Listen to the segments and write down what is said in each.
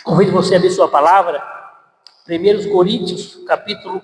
Convido você a abrir sua palavra, 1 Coríntios, capítulo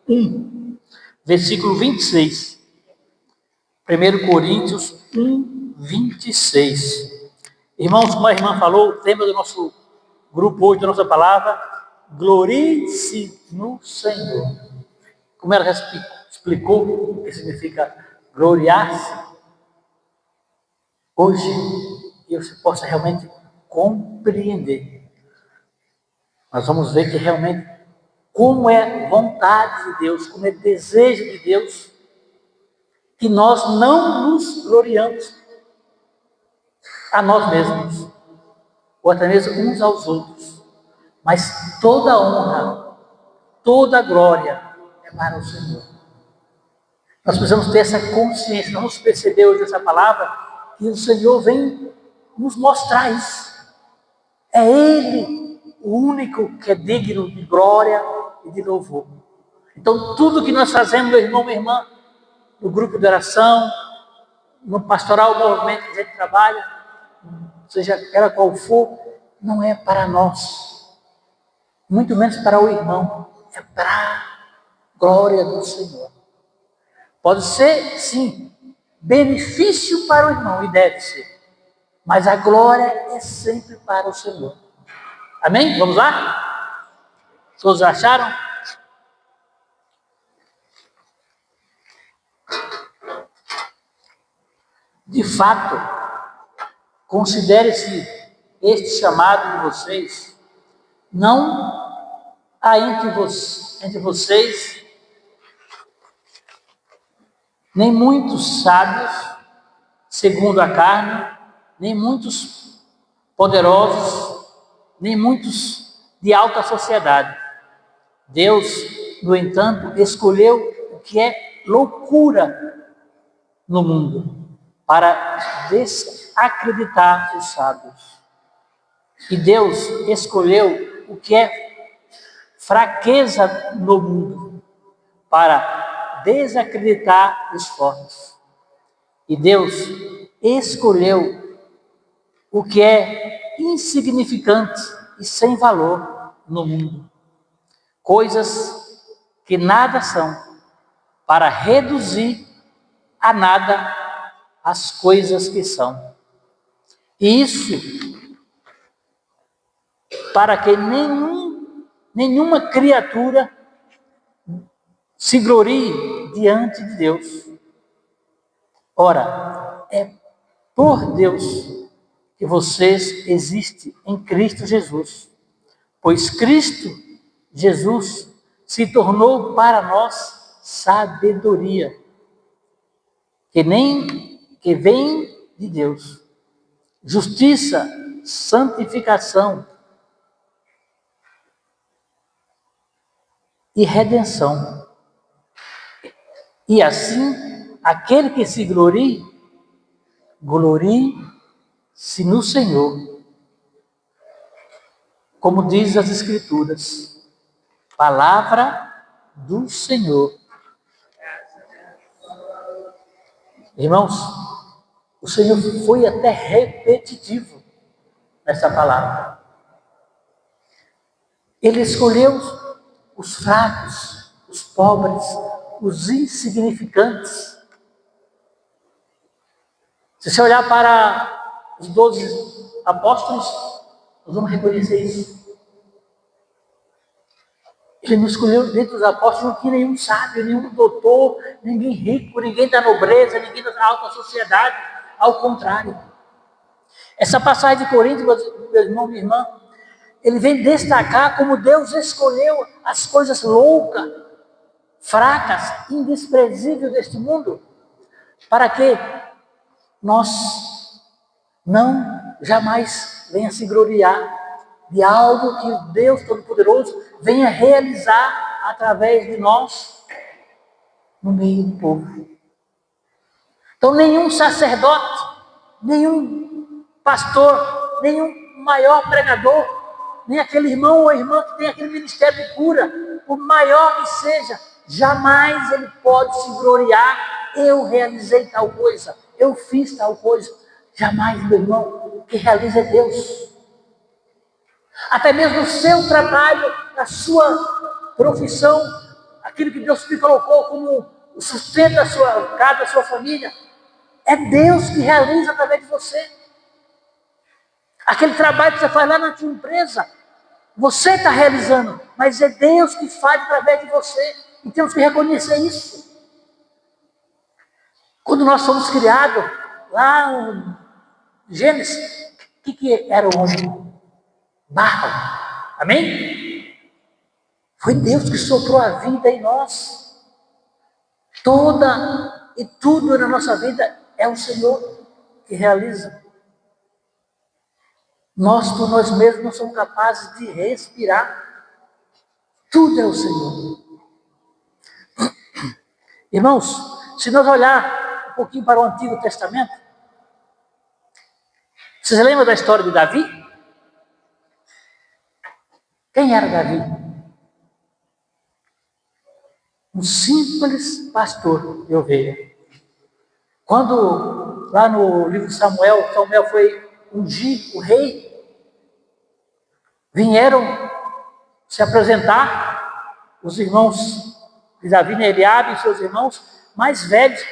1, versículo 26. 1 Coríntios 1, 26. Irmãos, como a irmã falou, o tema do nosso grupo hoje, da nossa palavra, glorie-se no Senhor. Como ela já explicou o que significa gloriar-se, hoje você possa realmente compreender. Nós vamos ver que realmente como é vontade de Deus, como é desejo de Deus, que nós não nos gloriamos a nós mesmos, ou até mesmo uns aos outros, mas toda honra, toda glória é para o Senhor. Nós precisamos ter essa consciência, vamos perceber hoje essa palavra, que o Senhor vem nos mostrar isso. É Ele o único que é digno de glória e de louvor. Então, tudo que nós fazemos, meu irmão, minha irmã, no grupo de oração, no pastoral, movimento que a gente trabalha, seja ela qual for, não é para nós, muito menos para o irmão, é para a glória do Senhor. Pode ser, sim, benefício para o irmão, e deve ser, mas a glória é sempre para o Senhor. Amém? Vamos lá? Todos acharam? De fato, considere-se este chamado de vocês, não há entre vocês nem muitos sábios, segundo a carne, nem muitos poderosos, nem muitos de alta sociedade. Deus, no entanto, escolheu o que é loucura no mundo, para desacreditar os sábios. E Deus escolheu o que é fraqueza no mundo, para desacreditar os fortes. E Deus escolheu o que é insignificante e sem valor no mundo, coisas que nada são, para reduzir a nada as coisas que são. E isso para que nenhuma criatura se glorie diante de Deus. Ora, é por Deus que vocês existem em Cristo Jesus, pois Cristo Jesus se tornou para nós sabedoria, que vem de Deus, justiça, santificação e redenção. E assim, aquele que se glorie-se no Senhor. Como diz as Escrituras, palavra do Senhor. Irmãos, o Senhor foi até repetitivo nessa palavra. Ele escolheu os fracos, os pobres, os insignificantes. Se você olhar para os 12 apóstolos, nós vamos reconhecer isso. Ele não escolheu, dentro dos apóstolos não tinha nenhum sábio, nenhum doutor, ninguém rico, ninguém da nobreza, ninguém da alta sociedade. Ao contrário. Essa passagem de Coríntios, meu irmão, minha irmã, ele vem destacar como Deus escolheu as coisas loucas, fracas, indesprezíveis deste mundo, para que nós não jamais venha se gloriar de algo que o Deus Todo-Poderoso venha realizar através de nós no meio do povo. Então, nenhum sacerdote, nenhum pastor, nenhum maior pregador, nem aquele irmão ou irmã que tem aquele ministério de cura, por maior que seja, jamais ele pode se gloriar. Eu realizei tal coisa, eu fiz tal coisa. Jamais, meu irmão, o que realiza é Deus. até mesmo o seu trabalho, a sua profissão, aquilo que Deus te colocou como o sustento da sua casa, da sua família. É Deus que realiza através de você. Aquele trabalho que você faz lá na sua empresa, você está realizando, mas é Deus que faz através de você. E temos que reconhecer isso. Quando nós fomos criados, lá no Gênesis, o que era o homem? Barro. Amém? Foi Deus que soprou a vida em nós. Toda e tudo na nossa vida é o Senhor que realiza. Nós, por nós mesmos, não somos capazes de respirar. Tudo é o Senhor. Irmãos, se nós olhar um pouquinho para o Antigo Testamento, vocês lembram da história de Davi? Quem era Davi? Um simples pastor de ovelha. Quando, lá no livro de Samuel foi ungir o rei, vieram se apresentar os irmãos de Davi, Eliabe e seus irmãos mais velhos.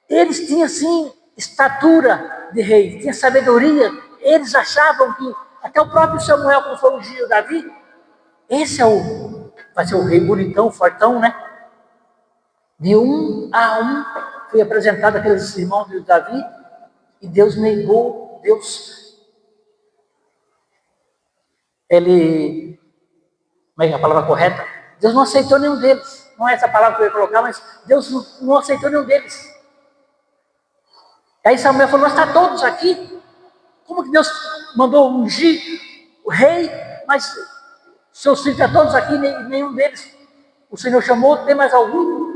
Eles tinham, sim, estatura de rei, tinham sabedoria. Eles achavam que até o próprio Samuel, quando foi ungir o Davi, esse vai ser o rei bonitão, fortão, né? De um a um foi apresentado aqueles irmãos de Davi e Deus negou, como é que é a palavra correta? Deus não aceitou nenhum deles. Não é essa palavra que eu ia colocar, mas Deus não aceitou nenhum deles. Aí Samuel falou, nós está todos aqui. Como que Deus mandou ungir o rei, mas seus filhos estão todos aqui, nenhum deles. O Senhor chamou, tem mais algum?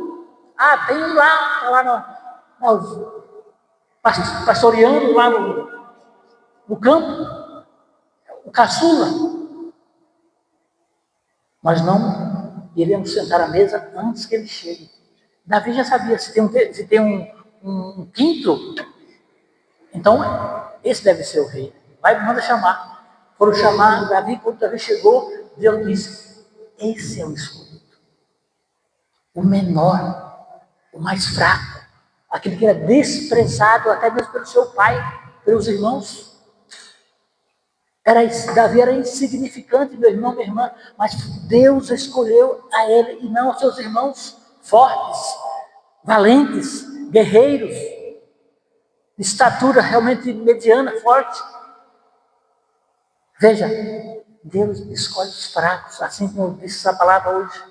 Ah, tem um lá pastoreando lá no campo, o caçula. Nós não iremos sentar à mesa antes que ele chegue. Davi já sabia, se tem um quinto, então esse deve ser o rei. Manda chamar. Foram chamar Davi, quando Davi chegou, Deus disse, esse é o escolhido. O menor, o mais fraco, aquele que era desprezado até mesmo pelo seu pai, pelos irmãos. Davi era insignificante, meu irmão, minha irmã, mas Deus escolheu a ele e não aos seus irmãos fortes, valentes, guerreiros, de estatura realmente mediana, forte. Veja, Deus escolhe os fracos, assim como disse essa palavra hoje,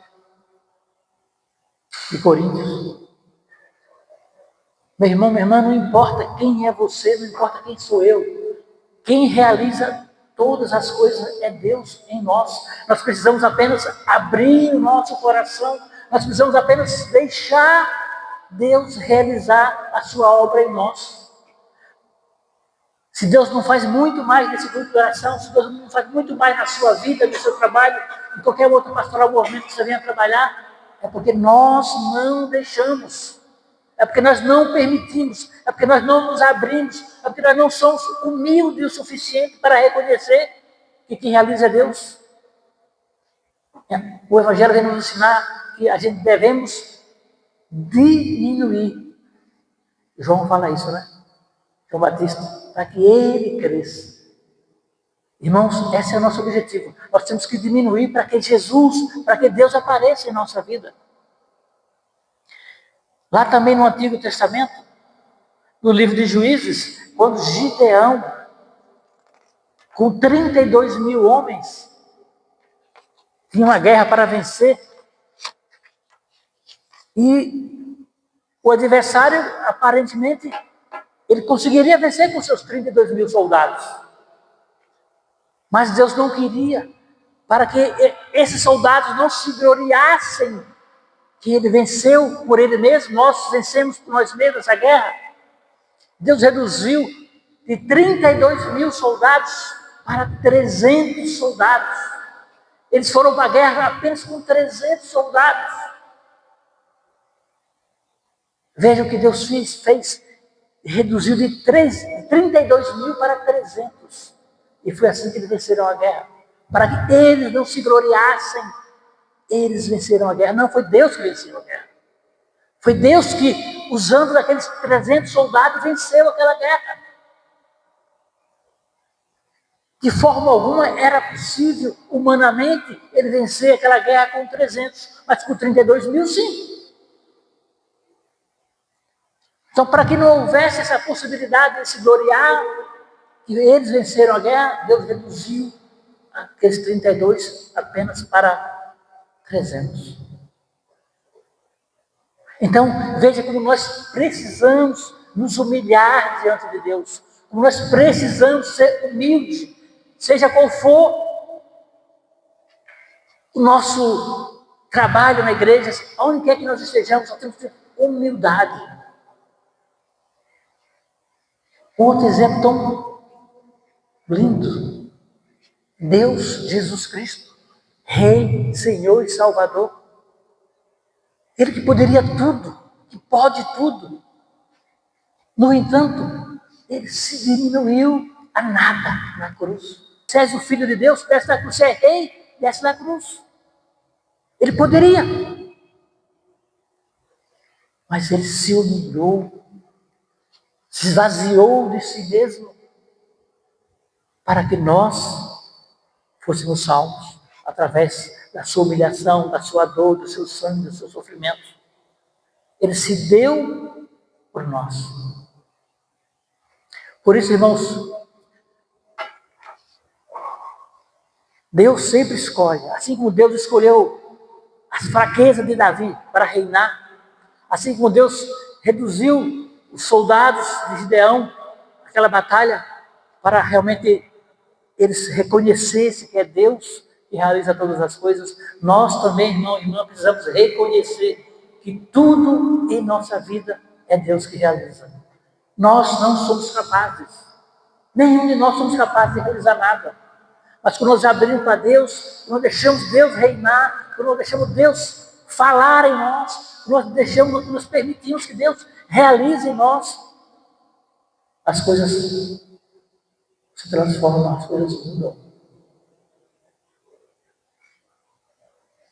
de Coríntios. Meu irmão, minha irmã, não importa quem é você, não importa quem sou eu, quem realiza todas as coisas é Deus em nós. Nós precisamos apenas abrir o nosso coração, nós precisamos apenas deixar Deus realizar a sua obra em nós. Se Deus não faz muito mais nesse grupo de oração, se Deus não faz muito mais na sua vida, no seu trabalho, em qualquer outro pastoral movimento que você venha trabalhar, é porque nós não deixamos. É porque nós não permitimos, é porque nós não nos abrimos, é porque nós não somos humildes o suficiente para reconhecer que quem realiza é Deus. O Evangelho vem nos ensinar que a gente devemos diminuir. João fala isso, né? João Batista, para que ele cresça. Irmãos, esse é o nosso objetivo. Nós temos que diminuir para que para que Deus apareça em nossa vida. Lá também no Antigo Testamento, no livro de Juízes, quando Gideão, com 32 mil homens, tinha uma guerra para vencer, e o adversário, aparentemente, ele conseguiria vencer com seus 32 mil soldados. Mas Deus não queria, para que esses soldados não se gloriassem que ele venceu por ele mesmo, nós vencemos por nós mesmos essa guerra. Deus reduziu de 32 mil soldados para 300 soldados. Eles foram para a guerra apenas com 300 soldados. Veja o que Deus fez. Reduziu de 32 mil para 300. E foi assim que eles venceram a guerra. para que eles não se gloriassem. Eles venceram a guerra. Não, foi Deus que venceu a guerra. Foi Deus que, usando aqueles 300 soldados, venceu aquela guerra. De forma alguma era possível, humanamente, ele vencer aquela guerra com 300, mas com 32 mil, sim. Então, para que não houvesse essa possibilidade de se gloriar, que eles venceram a guerra, Deus reduziu aqueles 32 apenas para 300. Então, veja como nós precisamos nos humilhar diante de Deus, como nós precisamos ser humildes, seja qual for o nosso trabalho na igreja, onde quer que nós estejamos, nós temos que ter humildade. Outro exemplo tão lindo, Deus, Jesus Cristo, Rei, Senhor e Salvador. Ele que poderia tudo, que pode tudo. No entanto, ele se diminuiu a nada na cruz. Se és o Filho de Deus, desce da cruz. Se é rei, desce da cruz. Ele poderia. Mas ele se humilhou, se esvaziou de si mesmo, para que nós fôssemos salvos, através da sua humilhação, da sua dor, do seu sangue, do seu sofrimento. Ele se deu por nós. Por isso, irmãos, Deus sempre escolhe, assim como Deus escolheu as fraquezas de Davi para reinar, assim como Deus reduziu os soldados de Gideão, aquela batalha, para realmente eles reconhecessem que é Deus que realiza todas as coisas, nós também, irmão e irmã, precisamos reconhecer que tudo em nossa vida é Deus que realiza. Nós não somos capazes, nenhum de nós somos capazes de realizar nada. Mas quando nós abrimos para Deus, quando nós deixamos Deus reinar, quando nós deixamos Deus falar em nós, quando nós nós permitimos que Deus realize em nós, as coisas se transformam, as coisas mudam.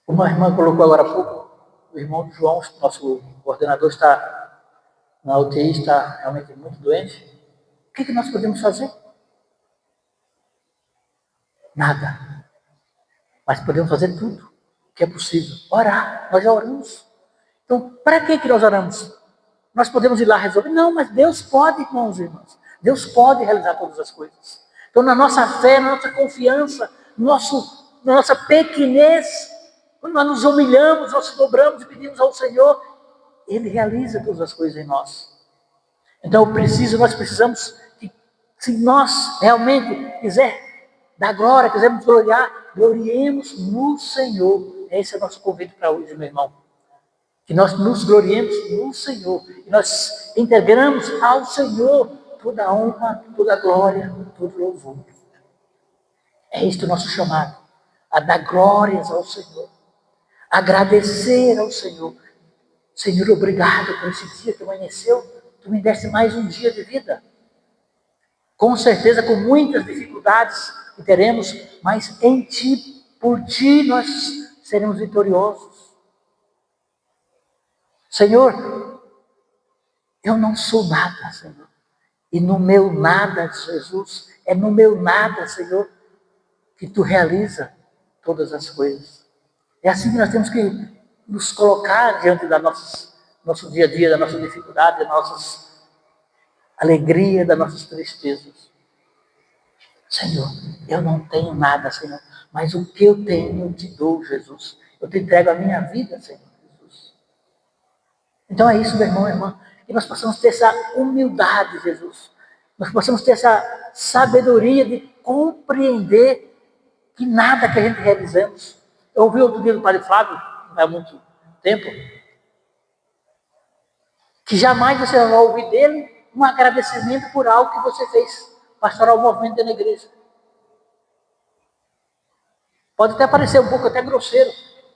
Uma irmã colocou agora há pouco, o irmão João, nosso coordenador, está na UTI, está realmente muito doente. O que nós podemos fazer? Nada. Mas podemos fazer tudo o que é possível. Orar, nós já oramos. Então, para que nós oramos? Nós podemos ir lá resolver? Não, mas Deus pode, irmãos e irmãs. Deus pode realizar todas as coisas. Então, na nossa fé, na nossa confiança, na nossa pequenez, quando nós nos humilhamos, nós nos dobramos e pedimos ao Senhor, Ele realiza todas as coisas em nós. Então, nós precisamos que, se nós realmente dar glória, quisermos gloriemos no Senhor. Esse é o nosso convite para hoje, meu irmão. Que nós nos gloriemos no Senhor. E nós integramos ao Senhor toda a honra, toda a glória, todo o louvor. É este o nosso chamado. A dar glórias ao Senhor. Agradecer ao Senhor. Senhor, obrigado por esse dia que amanheceu. Tu me deste mais um dia de vida. Com certeza, com muitas dificuldades que teremos, mas em Ti, por Ti, nós seremos vitoriosos. Senhor, eu não sou nada, Senhor. E no meu nada, Jesus, é no meu nada, Senhor, que Tu realiza todas as coisas. É assim que nós temos que nos colocar diante da nosso dia a dia, da nossa dificuldade, da nossa alegria, das nossas tristezas. Senhor, eu não tenho nada, Senhor, mas o que eu tenho eu te dou, Jesus. Eu te entrego a minha vida, Senhor Jesus. Então é isso, meu irmão e irmã. Que nós possamos ter essa humildade, Jesus. Nós possamos ter essa sabedoria de compreender que nada que a gente realizamos. Eu ouvi outro dia do Padre Flávio, não há muito tempo, que jamais você vai ouvir dele um agradecimento por algo que você fez. Pastoral movimento na igreja. Pode até parecer um pouco até grosseiro.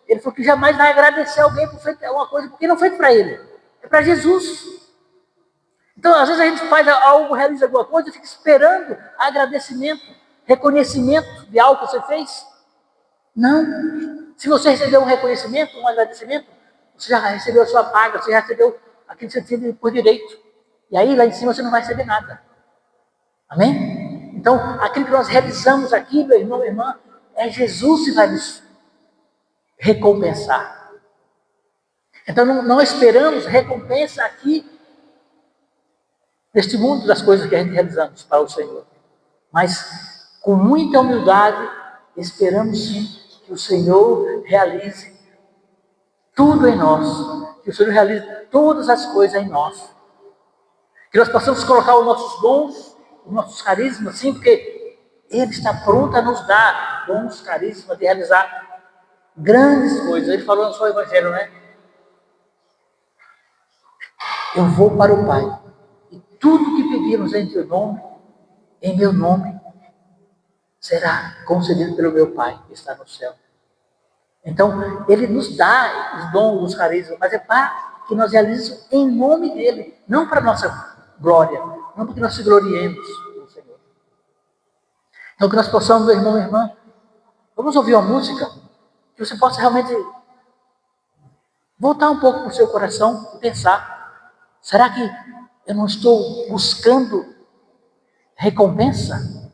Ele falou que jamais vai agradecer alguém por feito alguma coisa, porque não foi para ele. É para Jesus. Então, às vezes a gente faz algo, realiza alguma coisa e fica esperando agradecimento, reconhecimento de algo que você fez. Não. Se você recebeu um reconhecimento, um agradecimento, você já recebeu a sua paga, você já recebeu aquilo que você tinha por direito. E aí, lá em cima, você não vai receber nada. Amém? Então, aquilo que nós realizamos aqui, meu irmão, minha irmã, é Jesus que vai nos recompensar. Então, não esperamos recompensa aqui, neste mundo das coisas que a gente realizamos para o Senhor. Mas, com muita humildade, esperamos sim que o Senhor realize tudo em nós. Que o Senhor realize todas as coisas em nós. Que nós possamos colocar os nossos dons, os nossos carismas, sim, porque Ele está pronto a nos dar dons, carismas, de realizar grandes coisas. Ele falou no seu Evangelho, né? Eu vou para o Pai, e tudo que pedirmos em teu nome, em meu nome, será concedido pelo meu Pai que está no céu. Então, Ele nos dá os dons, os carismas, mas é para que nós realizemos em nome dEle, não para nossa glória, não para que nós se gloriemos no Senhor. Então, que nós possamos, meu irmão e irmã, vamos ouvir uma música, que você possa realmente voltar um pouco para o seu coração e pensar, será que eu não estou buscando recompensa?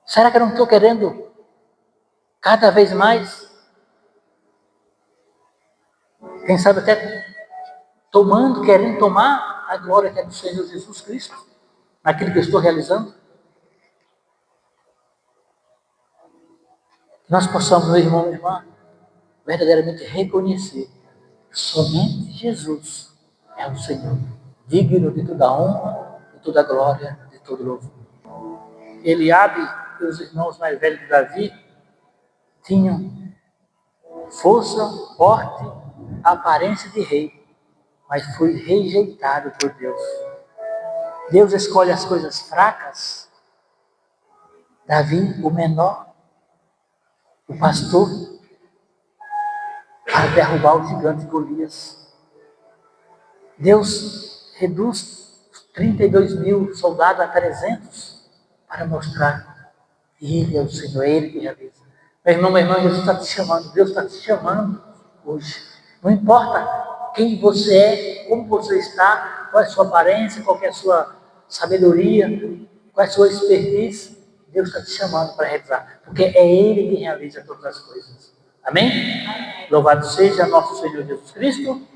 Será que eu não estou querendo cada vez mais, quem sabe até querendo tomar a glória que é do Senhor Jesus Cristo, naquilo que eu estou realizando? Que nós possamos, meu irmão, minha irmã, verdadeiramente reconhecer que somente Jesus é o Senhor, digno de toda a honra, de toda a glória, de todo louvor. Eliabe e os irmãos mais velhos de Davi tinham força, porte, aparência de rei, mas foi rejeitado por Deus. Deus escolhe as coisas fracas. Davi, o menor, o pastor, para derrubar o gigante Golias. Deus reduz 32 mil soldados a 300 para mostrar que Ele é o Senhor, é Ele que realiza. Meu irmão, minha irmã, Jesus está te chamando, Deus está te chamando hoje. Não importa quem você é, como você está, qual é a sua aparência, qual é a sua sabedoria, qual é a sua expertise, Deus está te chamando para realizar, porque é Ele que realiza todas as coisas. Amém? Louvado seja nosso Senhor Jesus Cristo.